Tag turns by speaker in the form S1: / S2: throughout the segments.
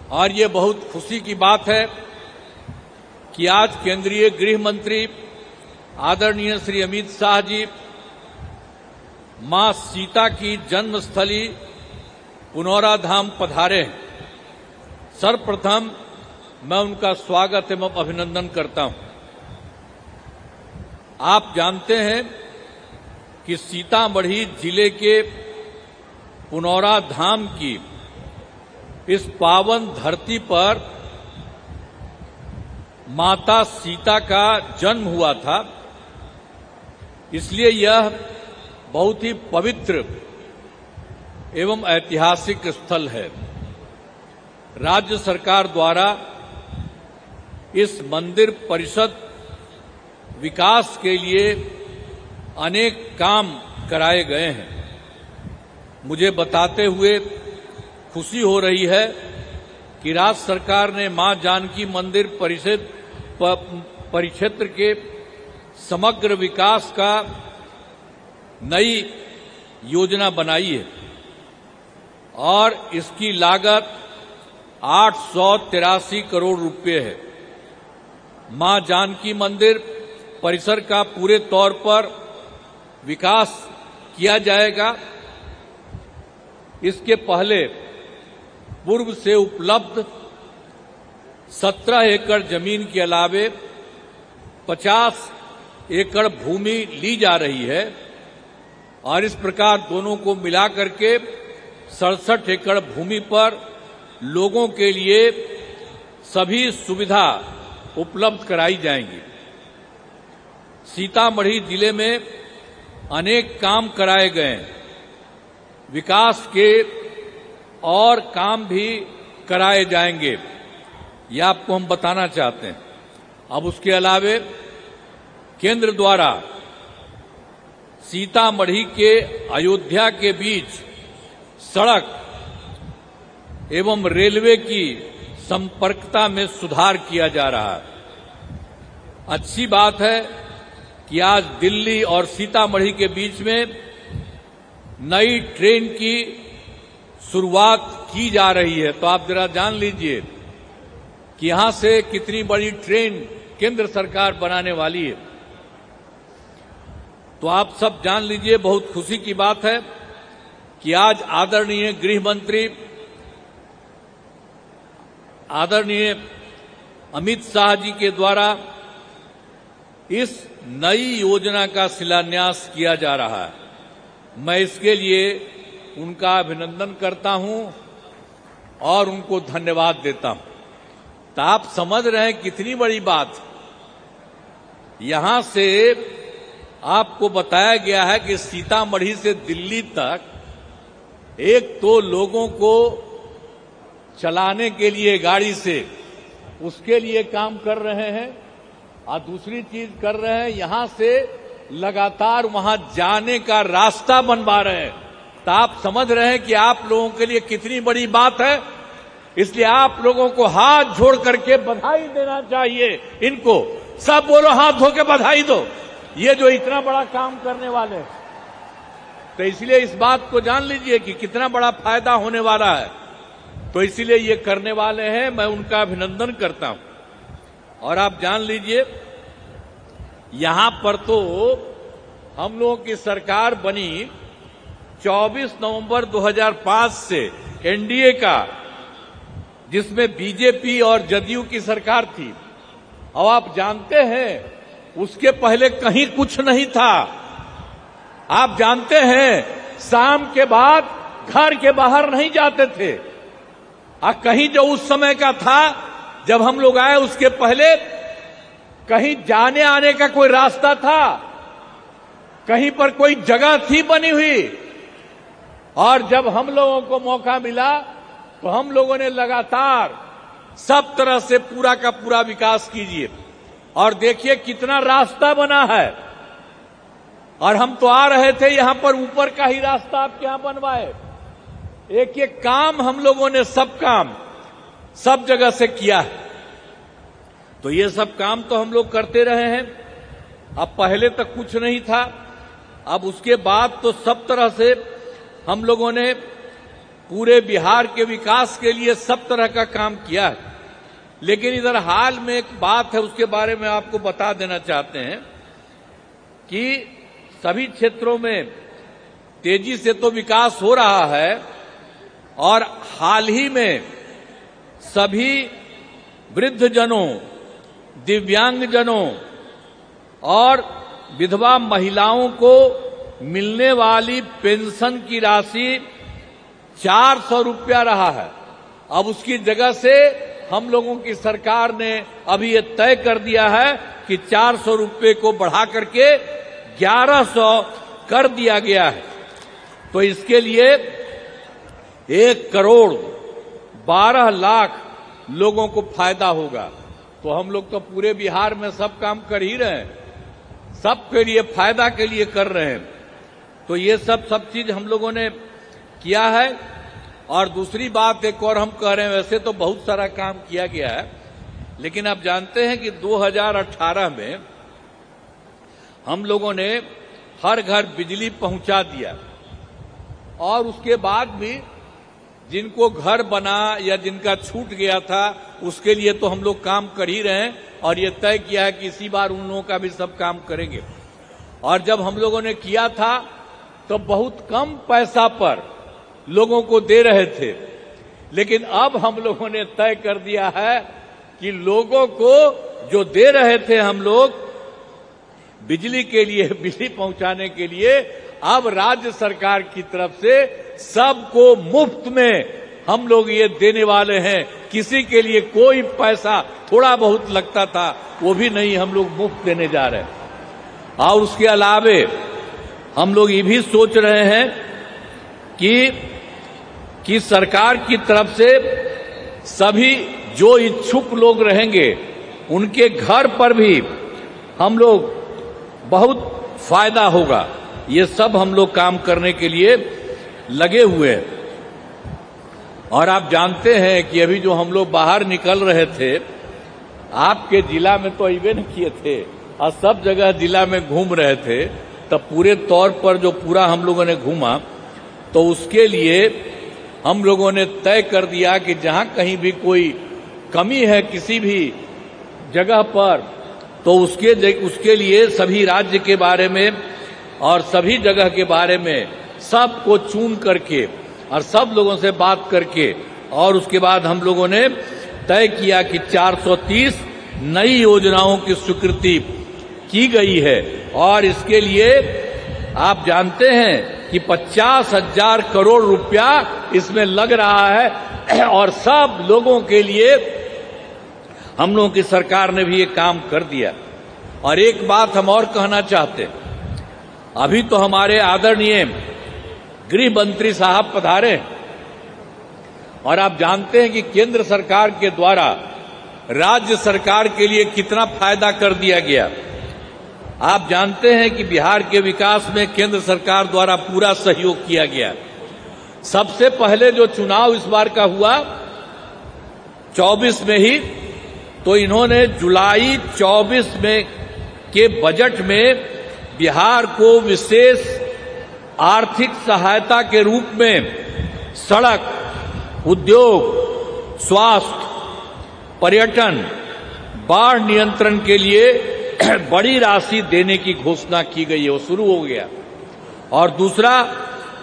S1: और ये बहुत खुशी की बात है कि आज केंद्रीय गृह मंत्री आदरणीय श्री अमित शाह जी मां सीता की जन्मस्थली पुनौरा धाम पधारे हैं। सर्वप्रथम मैं उनका स्वागत एवं अभिनंदन करता हूं। आप जानते हैं कि सीतामढ़ी जिले के पुनौरा धाम की इस पावन धरती पर माता सीता का जन्म हुआ था, इसलिए यह बहुत ही पवित्र एवं ऐतिहासिक स्थल है। राज्य सरकार द्वारा इस मंदिर परिषद विकास के लिए अनेक काम कराए गए हैं। मुझे बताते हुए खुशी हो रही है कि राज्य सरकार ने मां जानकी मंदिर परिक्षेत्र के समग्र विकास का नई योजना बनाई है और इसकी लागत 883 करोड़ रुपए है। मां जानकी मंदिर परिसर का पूरे तौर पर विकास किया जाएगा। इसके पहले पूर्व से उपलब्ध 17 एकड़ जमीन के अलावे 50 एकड़ भूमि ली जा रही है और इस प्रकार दोनों को मिलाकर के 67 एकड़ भूमि पर लोगों के लिए सभी सुविधा उपलब्ध कराई जाएंगी। सीतामढ़ी जिले में अनेक काम कराए गए हैं। विकास के और काम भी कराए जाएंगे, यह आपको हम बताना चाहते हैं। अब उसके अलावे केंद्र द्वारा सीतामढ़ी के अयोध्या के बीच सड़क एवं रेलवे की संपर्कता में सुधार किया जा रहा है। अच्छी बात है कि आज दिल्ली और सीतामढ़ी के बीच में नई ट्रेन की शुरुआत की जा रही है। तो आप जरा जान लीजिए कि यहां से कितनी बड़ी ट्रेन केंद्र सरकार बनाने वाली है। तो आप सब जान लीजिए, बहुत खुशी की बात है कि आज आदरणीय गृह मंत्री आदरणीय अमित शाह जी के द्वारा इस नई योजना का शिलान्यास किया जा रहा है। मैं इसके लिए उनका अभिनंदन करता हूं और उनको धन्यवाद देता हूं। तो आप समझ रहे हैं कितनी बड़ी बात। यहां से आपको बताया गया है कि सीतामढ़ी से दिल्ली तक एक तो लोगों को चलाने के लिए गाड़ी से उसके लिए काम कर रहे हैं और दूसरी चीज कर रहे हैं, यहां से लगातार वहां जाने का रास्ता बनवा रहे हैं। तो आप समझ रहे हैं कि आप लोगों के लिए कितनी बड़ी बात है। इसलिए आप लोगों को हाथ जोड़ करके बधाई देना चाहिए। इनको सब बोलो, हाथ धो के बधाई दो, ये जो इतना बड़ा काम करने वाले हैं। तो इसलिए इस बात को जान लीजिए कि कितना बड़ा फायदा होने वाला है। तो इसीलिए ये करने वाले हैं, मैं उनका अभिनंदन करता हूं। और आप जान लीजिए, यहां पर तो हम लोगों की सरकार बनी 24 नवंबर 2005 से एनडीए का, जिसमें बीजेपी और जदयू की सरकार थी। अब आप जानते हैं उसके पहले कहीं कुछ नहीं था। आप जानते हैं शाम के बाद घर के बाहर नहीं जाते थे। कहीं जो उस समय का था जब हम लोग आए, उसके पहले कहीं जाने आने का कोई रास्ता था, कहीं पर कोई जगह थी बनी हुई। और जब हम लोगों को मौका मिला तो हम लोगों ने लगातार सब तरह से पूरा का पूरा विकास कीजिए। और देखिए कितना रास्ता बना है। और हम तो आ रहे थे, यहां पर ऊपर का ही रास्ता आपके यहां बनवाए। एक एक काम हम लोगों ने सब काम सब जगह से किया है। तो ये सब काम तो हम लोग करते रहे हैं। अब पहले तक कुछ नहीं था, अब उसके बाद तो सब तरह से हम लोगों ने पूरे बिहार के विकास के लिए सब तरह का काम किया है। लेकिन इधर हाल में एक बात है, उसके बारे में आपको बता देना चाहते हैं कि सभी क्षेत्रों में तेजी से तो विकास हो रहा है और हाल ही में सभी वृद्धजनों, दिव्यांगजनों और विधवा महिलाओं को मिलने वाली पेंशन की राशि 400 रुपया रहा है। अब उसकी जगह से हम लोगों की सरकार ने अभी ये तय कर दिया है कि 400 रुपये को बढ़ा करके 1100 कर दिया गया है। तो इसके लिए 1,12,00,000 लोगों को फायदा होगा। तो हम लोग तो पूरे बिहार में सब काम कर ही रहे हैं, सबके लिए फायदा के लिए कर रहे हैं। तो ये सब चीज हम लोगों ने किया है। और दूसरी बात एक और हम कह रहे हैं, वैसे तो बहुत सारा काम किया गया है, लेकिन आप जानते हैं कि 2018 में हम लोगों ने हर घर बिजली पहुंचा दिया और उसके बाद भी जिनको घर बना या जिनका छूट गया था उसके लिए तो हम लोग काम कर ही रहे हैं और ये तय किया है कि इसी बार उन लोगों का भी सब काम करेंगे। और जब हम लोगों ने किया था तो बहुत कम पैसा पर लोगों को दे रहे थे, लेकिन अब हम लोगों ने तय कर दिया है कि लोगों को जो दे रहे थे हम लोग बिजली के लिए, बिजली पहुंचाने के लिए, अब राज्य सरकार की तरफ से सबको मुफ्त में हम लोग ये देने वाले हैं। किसी के लिए कोई पैसा थोड़ा बहुत लगता था वो भी नहीं, हम लोग मुफ्त देने जा रहे हैं। और उसके अलावे हम लोग ये भी सोच रहे हैं कि सरकार की तरफ से सभी जो इच्छुक लोग रहेंगे उनके घर पर भी हम लोग बहुत फायदा होगा। ये सब हम लोग काम करने के लिए लगे हुए हैं। और आप जानते हैं कि अभी जो हम लोग बाहर निकल रहे थे, आपके जिला में तो अइबे न किए थे और सब जगह जिला में घूम रहे थे, तब पूरे तौर पर जो पूरा हम लोगों ने घूमा तो उसके लिए हम लोगों ने तय कर दिया कि जहां कहीं भी कोई कमी है किसी भी जगह पर, तो उसके लिए सभी राज्य के बारे में और सभी जगह के बारे में सबको चुन करके और सब लोगों से बात करके और उसके बाद हम लोगों ने तय किया कि 430 नई योजनाओं की स्वीकृति की गई है। और इसके लिए आप जानते हैं कि 50,000 करोड़ रुपया इसमें लग रहा है और सब लोगों के लिए हम लोगों की सरकार ने भी ये काम कर दिया। और एक बात हम और कहना चाहते हैं, अभी तो हमारे आदरणीय गृह मंत्री साहब पधारे और आप जानते हैं कि केंद्र सरकार के द्वारा राज्य सरकार के लिए कितना फायदा कर दिया गया। आप जानते हैं कि बिहार के विकास में केंद्र सरकार द्वारा पूरा सहयोग किया गया। सबसे पहले जो चुनाव इस बार का हुआ 24 में ही, तो इन्होंने जुलाई 24 में के बजट में बिहार को विशेष आर्थिक सहायता के रूप में सड़क, उद्योग, स्वास्थ्य, पर्यटन, बाढ़ नियंत्रण के लिए बड़ी राशि देने की घोषणा की गई है, वो शुरू हो गया। और दूसरा,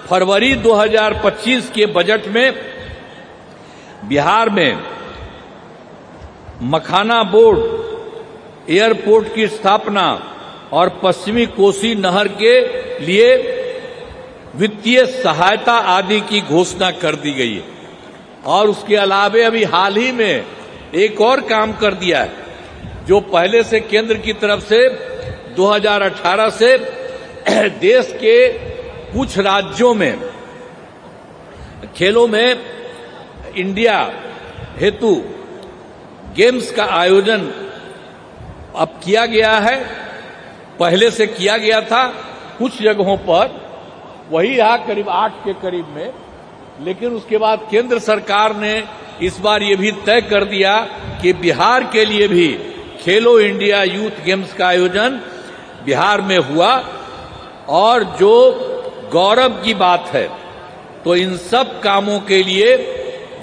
S1: फरवरी 2025 के बजट में बिहार में मखाना बोर्ड एयरपोर्ट की स्थापना और पश्चिमी कोसी नहर के लिए वित्तीय सहायता आदि की घोषणा कर दी गई है। और उसके अलावे अभी हाल ही में एक और काम कर दिया है, जो पहले से केंद्र की तरफ से 2018 से देश के कुछ राज्यों में खेलों में इंडिया हेतु गेम्स का आयोजन अब किया गया है। पहले से किया गया था कुछ जगहों पर, वही रहा करीब 8 के करीब में, लेकिन उसके बाद केंद्र सरकार ने इस बार ये भी तय कर दिया कि बिहार के लिए भी खेलो इंडिया यूथ गेम्स का आयोजन बिहार में हुआ। और जो गौरव की बात है तो इन सब कामों के लिए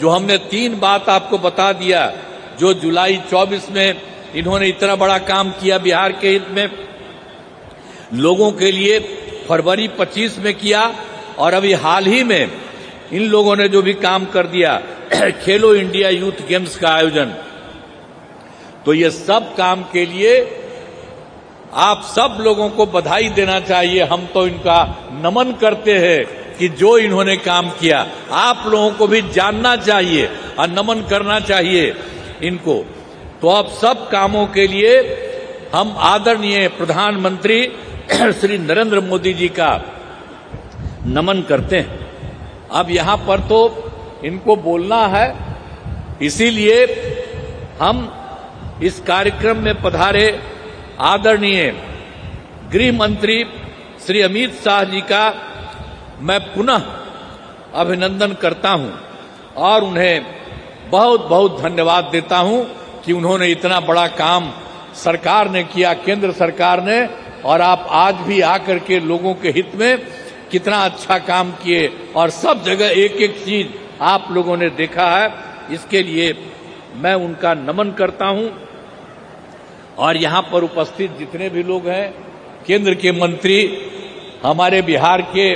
S1: जो हमने 3 बात आपको बता दिया, जो जुलाई 24 में इन्होंने इतना बड़ा काम किया बिहार के हित में, लोगों के लिए फरवरी 25 में किया, और अभी हाल ही में इन लोगों ने जो भी काम कर दिया, खेलो इंडिया यूथ गेम्स का आयोजन, तो ये सब काम के लिए आप सब लोगों को बधाई देना चाहिए। हम तो इनका नमन करते हैं कि जो इन्होंने काम किया, आप लोगों को भी जानना चाहिए और नमन करना चाहिए इनको। तो अब सब कामों के लिए हम आदरणीय प्रधानमंत्री श्री नरेंद्र मोदी जी का नमन करते हैं। अब यहां पर तो इनको बोलना है, इसीलिए हम इस कार्यक्रम में पधारे आदरणीय गृह मंत्री श्री अमित शाह जी का मैं पुनः अभिनंदन करता हूं और उन्हें बहुत बहुत धन्यवाद देता हूं कि उन्होंने इतना बड़ा काम सरकार ने किया, केंद्र सरकार ने, और आप आज भी आकर के लोगों के हित में कितना अच्छा काम किए और सब जगह एक एक चीज आप लोगों ने देखा है। इसके लिए मैं उनका नमन करता हूं। और यहां पर उपस्थित जितने भी लोग हैं, केंद्र के मंत्री, हमारे बिहार के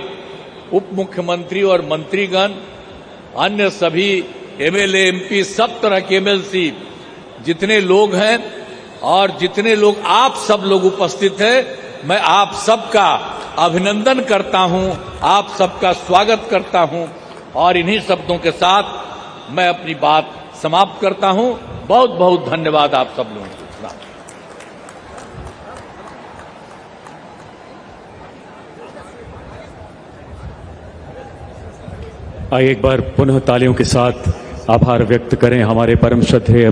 S1: उप मुख्यमंत्री और मंत्रीगण, अन्य सभी एमएलए एमपी, सब तरह के एमएलसी जितने लोग हैं और जितने लोग आप सब लोग उपस्थित हैं, मैं आप सबका अभिनंदन करता हूं, आप सबका स्वागत करता हूं और इन्हीं शब्दों के साथ मैं अपनी बात समाप्त करता हूं। बहुत बहुत धन्यवाद आप सब लोगों को।
S2: आइए एक बार पुनः तालियों के साथ आभार व्यक्त करें हमारे परम श्रद्धेय